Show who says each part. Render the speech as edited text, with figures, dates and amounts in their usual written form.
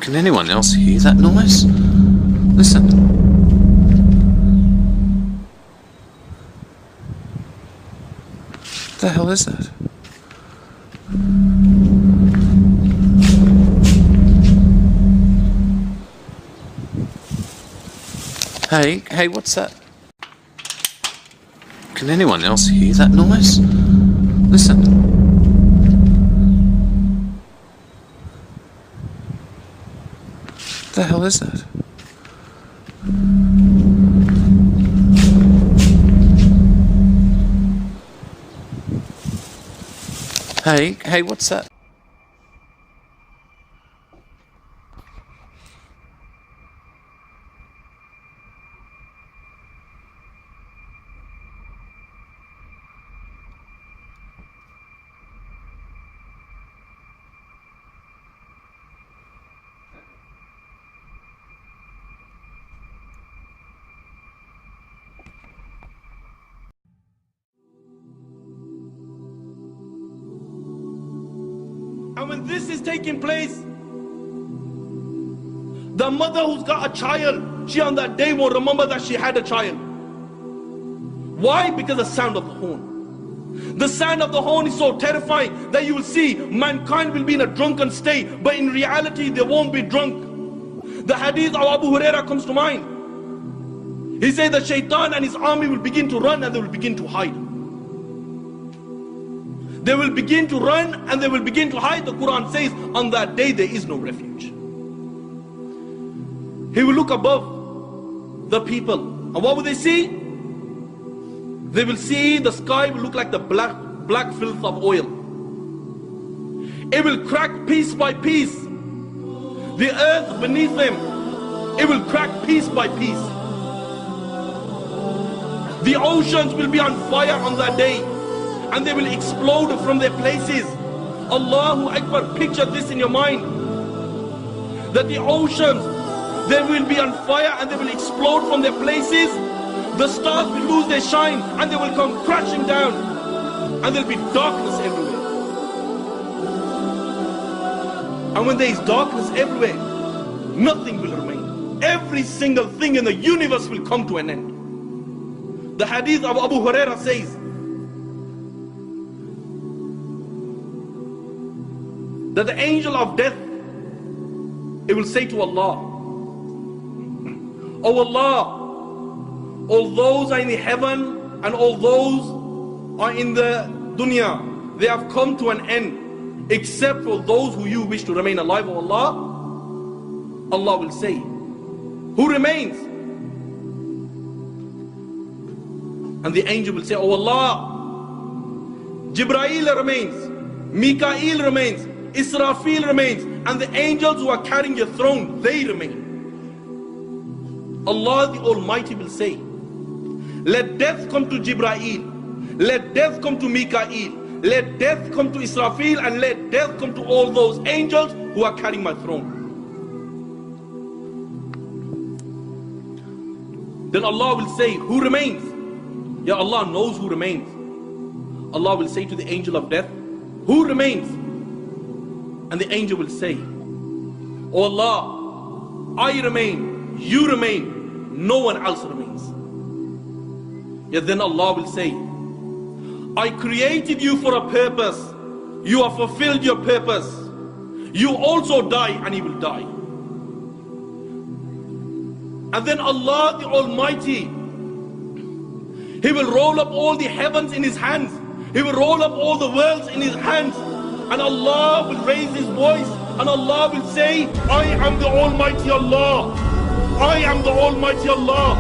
Speaker 1: Can anyone else hear that noise? Listen. What the hell is that? Hey, what's that? Can anyone else hear that noise? Listen. What the hell is that? Hey, what's that?
Speaker 2: And when this is taking place, the mother who's got a child, she on that day won't remember that she had a child. Why? Because the sound of the horn. The sound of the horn is so terrifying that you will see mankind will be in a drunken state, but in reality they won't be drunk. The hadith of Abu Huraira comes to mind. He said the shaitan and his army will begin to run and they will begin to hide. They will begin to run and they will begin to hide. The Quran says on that day there is no refuge. He will look above the people, and what will they see? They will see the sky will look like the black filth of oil. It will crack piece by piece. The earth beneath them, it will crack piece by piece. The oceans will be on fire on that day, and they will explode from their places. Allahu Akbar, picture this in your mind. That the oceans, they will be on fire and they will explode from their places. The stars will lose their shine and they will come crashing down. And there will be darkness everywhere. And when there is darkness everywhere, nothing will remain. Every single thing in the universe will come to an end. The hadith of Abu Huraira says that the angel of death, it will say to Allah, "Oh Allah, all those are in the heaven and all those are in the dunya, they have come to an end, except for those who you wish to remain alive, O Allah." Allah will say, "Who remains?" And the angel will say, "Oh Allah, Jibreel remains, Mikael remains, Israfil remains, and the angels who are carrying your throne, they remain." Allah the Almighty will say, "Let death come to Jibreel, let death come to Mikael, let death come to Israfil, and let death come to all those angels who are carrying my throne." Then Allah will say, "Who remains?" Ya Allah knows who remains. Allah will say to the angel of death, "Who remains?" And the angel will say, "Oh Allah, I remain, you remain, no one else remains." Yet then Allah will say, "I created you for a purpose. You have fulfilled your purpose. You also die and you will die." And then Allah the Almighty, He will roll up all the heavens in His hands. He will roll up all the worlds in His hands. And Allah will raise His voice and Allah will say, "I am the Almighty Allah. I am the Almighty Allah."